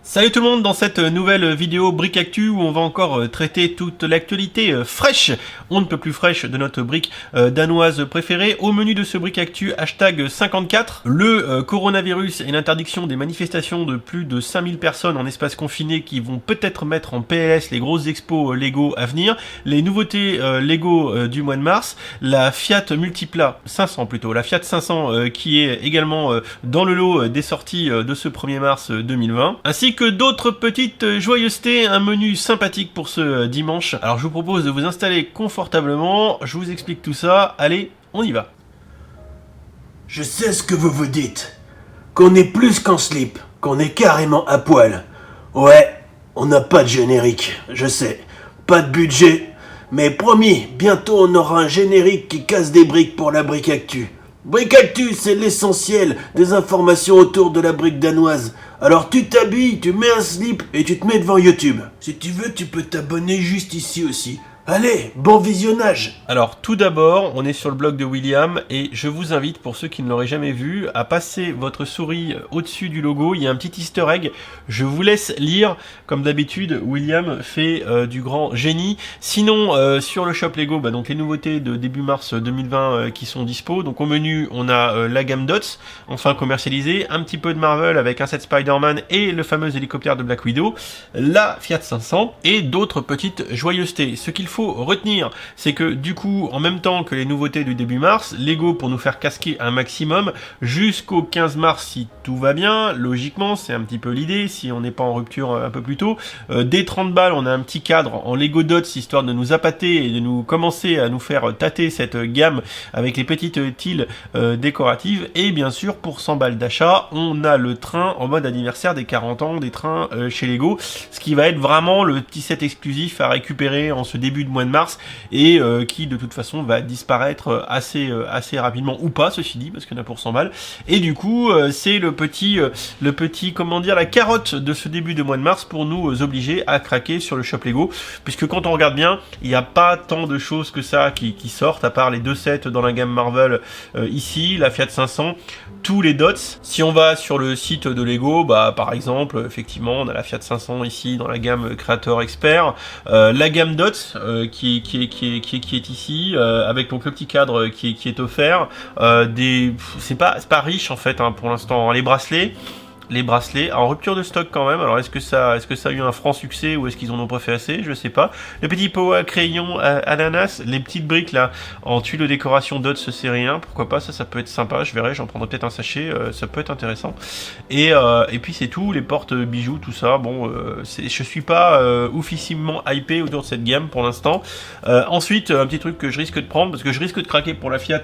Salut tout le monde dans cette nouvelle vidéo Brick Actu où on va encore traiter toute l'actualité fraîche, on ne peut plus fraîche de notre brique danoise préférée. Au menu de ce Brick Actu, hashtag 54, le coronavirus et l'interdiction des manifestations de plus de 5000 personnes en espace confiné qui vont peut-être mettre en PLS les grosses expos Lego à venir, les nouveautés Lego du mois de mars, la Fiat Multipla 500 plutôt, la Fiat 500 qui est également dans le lot des sorties de ce 1er mars 2020, ainsi que d'autres petites joyeusetés, un menu sympathique pour ce dimanche. Alors je vous propose de vous installer confortablement, je vous explique tout ça, allez, on y va. Je sais ce que vous vous dites, qu'on est plus qu'en slip, qu'on est carrément à poil. Ouais, on n'a pas de générique, je sais, pas de budget, mais promis, bientôt on aura un générique qui casse des briques pour la Brick Actu. Brick Actu, c'est l'essentiel des informations autour de la brique danoise. Alors tu t'habilles, tu mets un slip et tu te mets devant YouTube. Si tu veux, tu peux t'abonner juste ici aussi. Allez, bon visionnage! Alors tout d'abord, on est sur le blog de William et je vous invite, pour ceux qui ne l'auraient jamais vu, à passer votre souris au-dessus du logo. Il y a un petit easter egg, je vous laisse lire. Comme d'habitude, William fait du grand génie. Sinon, sur le shop Lego, donc les nouveautés de début mars 2020 qui sont dispo. Donc au menu, on a la gamme Dots, enfin commercialisée, un petit peu de Marvel avec un set Spider-Man et le fameux hélicoptère de Black Widow, la Fiat 500 et d'autres petites joyeusetés. Ce qu'il faut retenir, c'est que du coup, en même temps que les nouveautés du début mars, Lego, pour nous faire casquer un maximum, jusqu'au 15 mars si tout va bien, logiquement, c'est un petit peu l'idée, si on n'est pas en rupture un peu plus tôt, dès 30 balles, on a un petit cadre en Lego Dots, histoire de nous appâter et de nous commencer à nous faire tâter cette gamme avec les petites tiles décoratives, et bien sûr, pour 100 balles d'achat, on a le train en mode anniversaire des 40 ans des trains chez Lego, ce qui va être vraiment le petit set exclusif à récupérer en ce début de mois de mars et qui de toute façon va disparaître assez rapidement, ou pas, ceci dit, parce qu'il y en a pour 100 balles. Et du coup c'est le petit comment dire, la carotte de ce début de mois de mars pour nous obliger à craquer sur le shop Lego, puisque quand on regarde bien, il n'y a pas tant de choses que ça qui sortent, à part les deux sets dans la gamme Marvel ici, la Fiat 500, tous les dots. Si on va sur le site de Lego, par exemple, effectivement, on a la Fiat 500 ici dans la gamme Creator Expert, la gamme Dots qui est ici, avec donc le petit cadre qui est offert, c'est pas riche en fait pour l'instant, les bracelets en rupture de stock quand même. Alors est-ce que ça a eu un franc succès ou est-ce qu'ils en ont pas fait assez, je sais pas. Le petit pot à crayon ananas, les petites briques là en tuile de décoration Dots série 1, pourquoi pas, ça peut être sympa, je verrai, j'en prendrai peut-être un sachet, ça peut être intéressant. Et puis c'est tout, les portes bijoux, tout ça, je suis pas oufissimement hypé autour de cette gamme pour l'instant. Ensuite, un petit truc que je risque de prendre, parce que je risque de craquer pour la Fiat,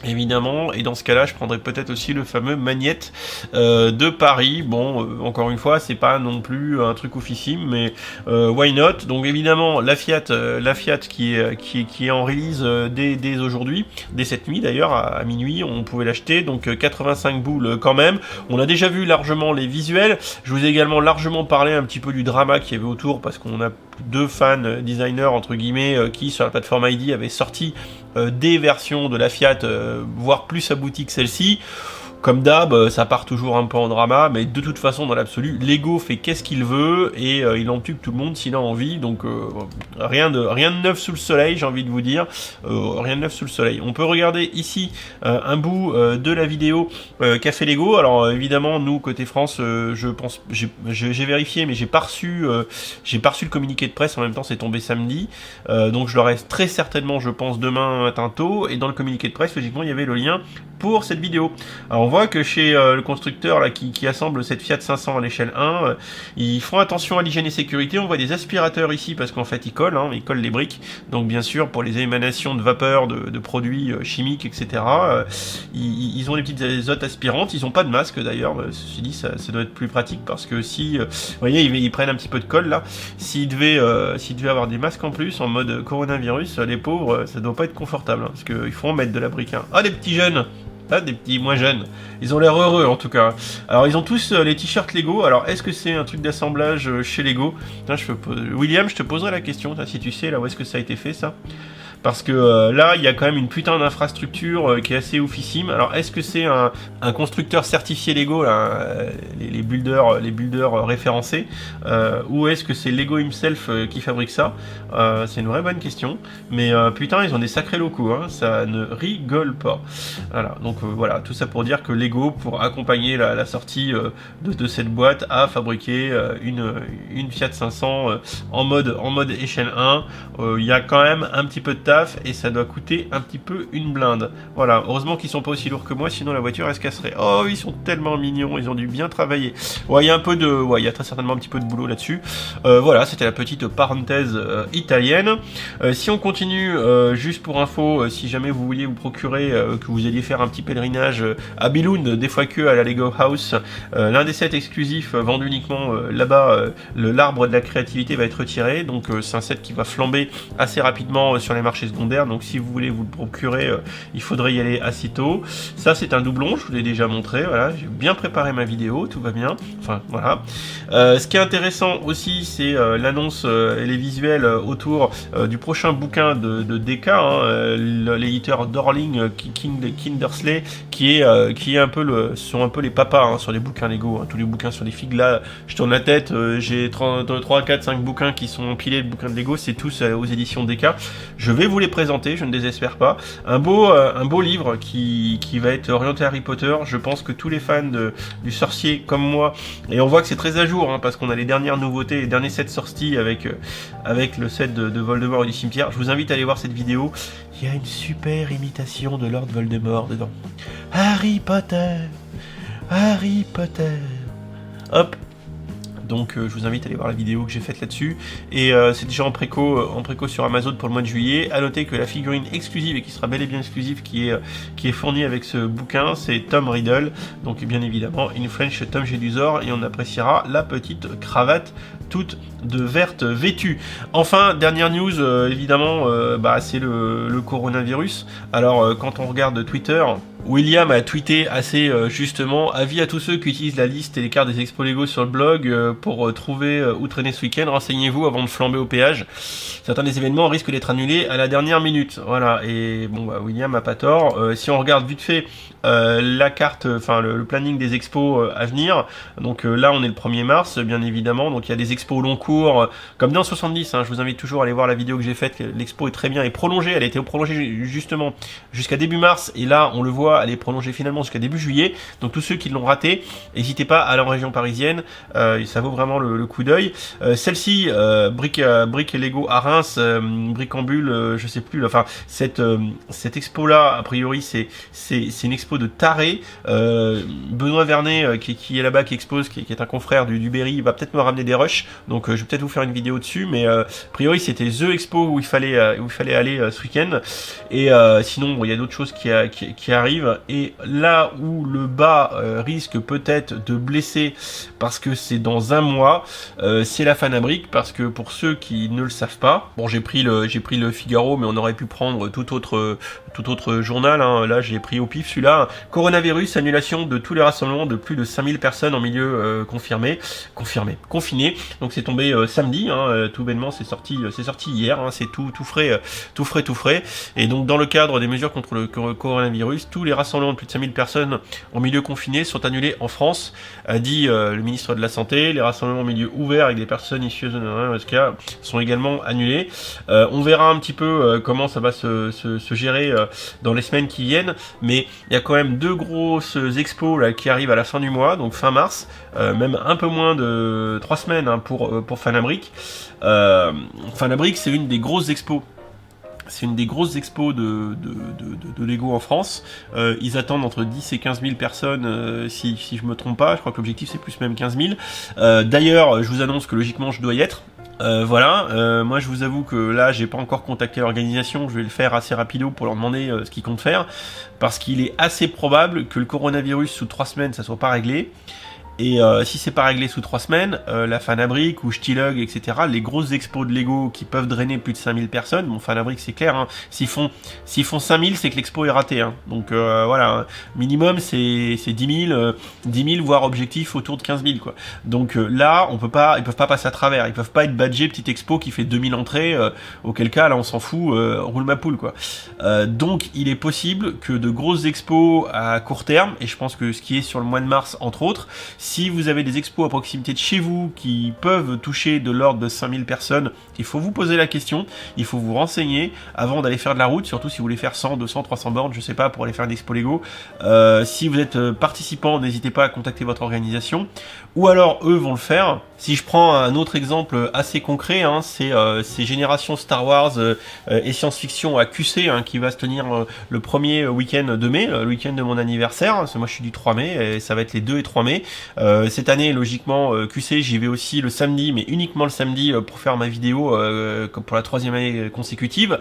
évidemment, et dans ce cas-là, je prendrais peut-être aussi le fameux Magnette de Paris. Encore une fois, c'est pas non plus un truc oufissime, mais why not? Donc évidemment, la Fiat qui est en release dès aujourd'hui, dès cette nuit d'ailleurs, à minuit, on pouvait l'acheter, donc 85 boules quand même. On a déjà vu largement les visuels. Je vous ai également largement parlé un petit peu du drama qu'il y avait autour, parce qu'on a deux fans designers entre guillemets qui sur la plateforme ID avaient sorti des versions de la Fiat, voire plus abouties que celle-ci. Comme d'hab, ça part toujours un peu en drama, mais de toute façon, dans l'absolu, Lego fait qu'est-ce qu'il veut et il en tue tout le monde s'il a envie. Donc rien de neuf sous le soleil, j'ai envie de vous dire, rien de neuf sous le soleil. On peut regarder ici un bout de la vidéo qu'a fait Lego. Alors évidemment, nous côté France, je pense, j'ai vérifié, mais j'ai pas reçu le communiqué de presse. En même temps, c'est tombé samedi, donc je l'aurai très certainement, je pense, demain matin tôt. Et dans le communiqué de presse, logiquement, il y avait le lien pour cette vidéo. Alors on voit que chez le constructeur là, qui assemble cette Fiat 500 à l'échelle 1, ils font attention à l'hygiène et sécurité. On voit des aspirateurs ici parce qu'en fait ils collent les briques. Donc bien sûr pour les émanations de vapeur, de produits chimiques, etc. Ils ont des petites azotes aspirantes. Ils n'ont pas de masque d'ailleurs. Ceci dit, ça doit être plus pratique parce que si, vous voyez, ils prennent un petit peu de colle là. S'ils devaient avoir des masques en plus en mode coronavirus, les pauvres, ça doit pas être confortable, parce qu'il faut en mettre de la brique. Ah, des petits jeunes! Des petits moins jeunes. Ils ont l'air heureux en tout cas. Alors ils ont tous les t-shirts Lego. Alors est-ce que c'est un truc d'assemblage chez Lego? William, je te poserai la question, si tu sais là où est-ce que ça a été fait ça. parce que là, il y a quand même une putain d'infrastructure qui est assez oufissime. Alors, est-ce que c'est un constructeur certifié Lego, là, les builders référencés, ou est-ce que c'est Lego himself qui fabrique ça? C'est une vraie bonne question. Mais putain, ils ont des sacrés locaux, hein, ça ne rigole pas. Voilà, donc voilà, tout ça pour dire que Lego, pour accompagner la sortie de cette boîte, a fabriqué une Fiat 500 en mode échelle 1. Il y a quand même un petit peu de taf et ça doit coûter un petit peu une blinde. Voilà, heureusement qu'ils sont pas aussi lourds que moi, sinon la voiture elle se casserait. Oh, ils sont tellement mignons, ils ont dû bien travailler. Ouais, il y a il y a très certainement un petit peu de boulot là-dessus. Voilà, c'était la petite parenthèse italienne. Si on continue, juste pour info, si jamais vous vouliez vous procurer, que vous alliez faire un petit pèlerinage à Billund, des fois que à la Lego House, l'un des sets exclusifs vendus uniquement là-bas, l'arbre de la créativité va être retiré, donc c'est un set qui va flamber assez rapidement sur les marchés secondaires, donc si vous voulez vous le procurer, il faudrait y aller assez tôt. Ça c'est un doublon, je vous l'ai déjà montré, voilà, j'ai bien préparé ma vidéo, tout va bien, enfin voilà. Ce qui est intéressant aussi, c'est l'annonce et les visuels autour du prochain bouquin de DK, hein, l'éditeur Dorling Kindersley, qui est un peu sont un peu les papas hein, sur les bouquins Lego, hein, tous les bouquins sur les figues là, je tourne la tête, j'ai 3, 4, 5 bouquins qui sont empilés de bouquins de Lego, c'est tous aux éditions DK. Je vais vous les présenter, je ne désespère pas. Un beau livre qui va être orienté Harry Potter. Je pense que tous les fans du sorcier comme moi, et on voit que c'est très à jour, hein, parce qu'on a les dernières nouveautés, les derniers sets sortis avec le set de Voldemort et du cimetière. Je vous invite à aller voir cette vidéo. Il y a une super imitation de Lord Voldemort dedans. Harry Potter, Harry Potter. Hop. Donc je vous invite à aller voir la vidéo que j'ai faite là-dessus. Et c'est déjà en préco sur Amazon pour le mois de juillet. À noter que la figurine exclusive, et qui sera bel et bien exclusive, qui est fournie avec ce bouquin, c'est Tom Riddle. Donc bien évidemment, une French Tom Jedusor. Et on appréciera la petite cravate toute de verte vêtue. Enfin, dernière news, évidemment, c'est le coronavirus. Alors quand on regarde Twitter, William a tweeté assez justement: avis à tous ceux qui utilisent la liste et les cartes des expos Lego sur le blog pour trouver où traîner ce week-end, renseignez-vous avant de flamber au péage. Certains des événements risquent d'être annulés à la dernière minute. Voilà, et bon, William a pas tort. Si on regarde vite fait la carte, enfin le planning des expos à venir, donc là on est le 1er mars, bien évidemment, donc il y a des expos au long cours, comme dans 70, hein, je vous invite toujours à aller voir la vidéo que j'ai faite, l'expo est très bien, et prolongée, elle a été prolongée justement jusqu'à début mars, et là on le voit, elle est prolongée finalement jusqu'à début juillet, donc tous ceux qui l'ont raté, n'hésitez pas à aller en région parisienne, ça vaut vraiment le coup d'œil. Celle-ci, Brick et Lego à Reims, Bricambule, je sais plus, enfin cette expo là, a priori c'est une expo de taré. Benoît Vernet qui est là-bas, qui expose, qui est un confrère du Berry, il va peut-être me ramener des rushs, donc je vais peut-être vous faire une vidéo dessus, mais a priori c'était The Expo où il fallait aller ce week-end, et sinon bon, il y a d'autres choses qui arrivent, et là où le bas risque peut-être de blesser, parce que c'est dans un mois, c'est la Fanabrique, parce que pour ceux qui ne le savent pas, bon j'ai pris le Figaro, mais on aurait pu prendre tout autre journal, hein. Là j'ai pris au pif celui-là: coronavirus, annulation de tous les rassemblements de plus de 5000 personnes en milieu confiné. Donc c'est tombé samedi, hein, tout bêtement, c'est sorti hier, hein, c'est tout frais. Et donc dans le cadre des mesures contre le coronavirus, tous les rassemblements de plus de 5000 personnes en milieu confiné sont annulés en France, a dit le ministre de la Santé. Les rassemblements en milieu ouvert avec des personnes issues de cas sont également annulés. On verra un petit peu comment ça va se gérer dans les semaines qui viennent, mais il y a quand même 2 grosses expos là, qui arrivent à la fin du mois, donc fin mars, même un peu moins de 3 semaines, hein, pour Fanabrique. Fanabrique, c'est une des grosses expos. C'est une des grosses expos de Lego en France. Ils attendent entre 10 et 15 000 personnes, si je me trompe pas. Je crois que l'objectif c'est plus même 15 000. D'ailleurs, je vous annonce que logiquement je dois y être. Moi je vous avoue que là j'ai pas encore contacté l'organisation, je vais le faire assez rapido pour leur demander ce qu'ils comptent faire, parce qu'il est assez probable que le coronavirus sous 3 semaines ça soit pas réglé, Et si c'est pas réglé sous 3 semaines, la Fanabric ou Stilug, etc., les grosses expos de Lego qui peuvent drainer plus de 5000 personnes, bon, Fanabric c'est clair, hein, s'ils font 5000, c'est que l'expo est ratée. Hein. Donc voilà, hein, minimum c'est 10 000, voire objectif autour de 15 000. Quoi. Donc là, ils peuvent pas passer à travers, ils peuvent pas être badgés petite expo qui fait 2000 entrées, auquel cas là on s'en fout, roule ma poule. Quoi. Donc il est possible que de grosses expos à court terme, et je pense que ce qui est sur le mois de mars entre autres, si vous avez des expos à proximité de chez vous qui peuvent toucher de l'ordre de 5000 personnes, il faut vous poser la question, il faut vous renseigner avant d'aller faire de la route, surtout si vous voulez faire 100, 200, 300 bornes, je sais pas, pour aller faire une expo Lego. Si vous êtes participant, n'hésitez pas à contacter votre organisation, ou alors eux vont le faire. Si je prends un autre exemple assez concret, hein, c'est Génération Star Wars et science-fiction à QC, hein, qui va se tenir le premier week-end de mai, le week-end de mon anniversaire, parce que moi je suis du 3 mai, et ça va être les 2 et 3 mai. Cette année, logiquement, QC, j'y vais aussi le samedi, mais uniquement le samedi pour faire ma vidéo comme pour la 3e année consécutive.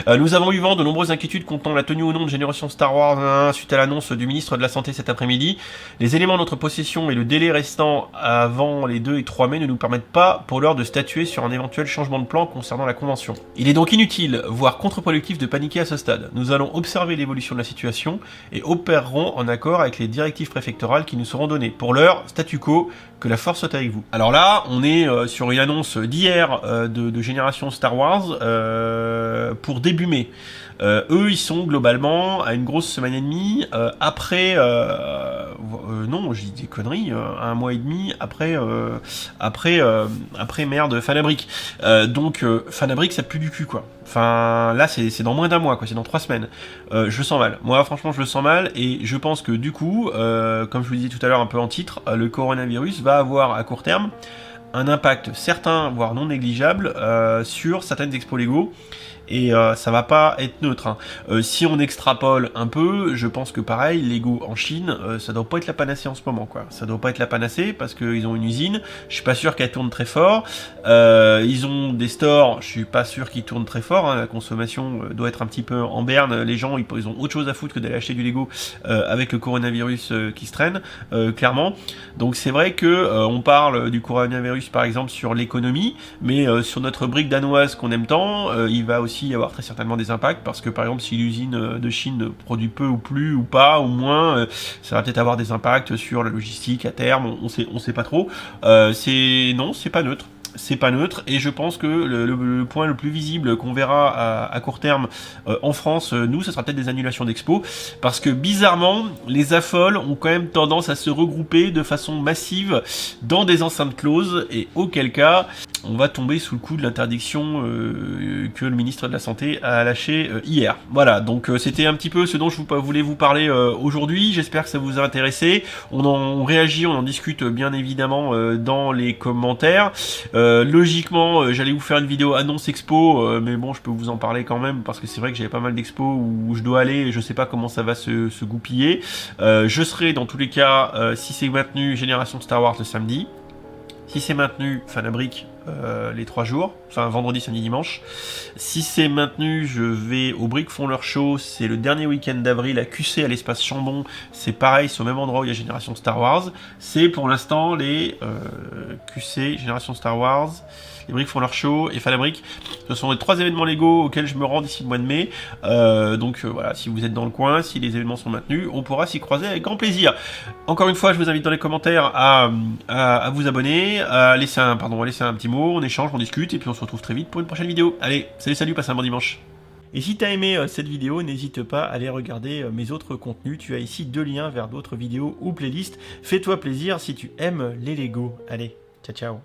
Nous avons eu vent de nombreuses inquiétudes contenant la tenue ou non de Génération Star Wars suite à l'annonce du ministre de la Santé cet après-midi. Les éléments de notre possession et le délai restant avant les 2 et 3 mai ne nous permettent pas pour l'heure de statuer sur un éventuel changement de plan concernant la convention. Il est donc inutile, voire contre-productif de paniquer à ce stade. Nous allons observer l'évolution de la situation et opérerons en accord avec les directives préfectorales qui nous seront données. Pour l'heure, statu quo, que la force soit avec vous. Alors là, on est sur une annonce d'hier de Génération Star Wars pour début mai. Eux, ils sont globalement à une grosse semaine et demie après... non, je dis des conneries, un mois et demi après merde, Fanabric. Donc, Fanabric, ça pue du cul, quoi. Enfin, là, c'est dans moins d'un mois, quoi. C'est dans 3 semaines. Je le sens mal. Moi, franchement, je le sens mal. Et je pense que, du coup, comme je vous disais tout à l'heure un peu en titre, le coronavirus va avoir, à court terme, un impact certain, voire non négligeable, sur certaines expos Lego. Et ça va pas être neutre. Hein. Si on extrapole un peu, je pense que pareil, Lego en Chine, ça doit pas être la panacée en ce moment, quoi. Ça doit pas être la panacée parce qu'ils ont une usine. Je suis pas sûr qu'elle tourne très fort. Ils ont des stores. Je suis pas sûr qu'ils tournent très fort. Hein. La consommation doit être un petit peu en berne. Les gens, ils ont autre chose à foutre que d'aller acheter du Lego avec le coronavirus qui se traîne, clairement. Donc c'est vrai que on parle du coronavirus par exemple sur l'économie, mais sur notre brique danoise qu'on aime tant, il va aussi y avoir très certainement des impacts parce que par exemple si l'usine de Chine produit peu ou plus ou pas ou moins, ça va peut-être avoir des impacts sur la logistique à terme, on sait pas trop. C'est pas neutre. C'est pas neutre et je pense que le point le plus visible qu'on verra à court terme en France, nous, ce sera peut-être des annulations d'expo parce que bizarrement, les affoles ont quand même tendance à se regrouper de façon massive dans des enceintes closes et auquel cas, on va tomber sous le coup de l'interdiction que le ministre de la Santé a lâché hier. Voilà, donc c'était un petit peu ce dont je voulais vous parler aujourd'hui. J'espère que ça vous a intéressé. On réagit, on en discute bien évidemment dans les commentaires. Logiquement, j'allais vous faire une vidéo annonce expo, mais bon, je peux vous en parler quand même parce que c'est vrai que j'avais pas mal d'expos où je dois aller et je sais pas comment ça va se goupiller. Je serai dans tous les cas, si c'est maintenu, Génération Star Wars le samedi. Si c'est maintenu, Fanabric les 3 jours, enfin vendredi, samedi, dimanche. Si c'est maintenu, je vais au Brick font leur show, c'est le dernier week-end d'avril à QC à l'espace Chambon, c'est pareil, c'est au même endroit où il y a Génération Star Wars. C'est pour l'instant les QC, Génération Star Wars, les Brick font leur show et Fanabric. Ce sont les 3 événements Lego auxquels je me rends d'ici le mois de mai. Donc voilà, si vous êtes dans le coin, si les événements sont maintenus, on pourra s'y croiser avec grand plaisir. Encore une fois, je vous invite dans les commentaires à vous abonner, à laisser un petit mot, on échange, on discute, et puis on se retrouve très vite pour une prochaine vidéo. Allez, salut, passez un bon dimanche. Et si t'as aimé cette vidéo, n'hésite pas à aller regarder mes autres contenus. Tu as ici 2 liens vers d'autres vidéos ou playlists. Fais-toi plaisir si tu aimes les Lego. Allez, ciao ciao.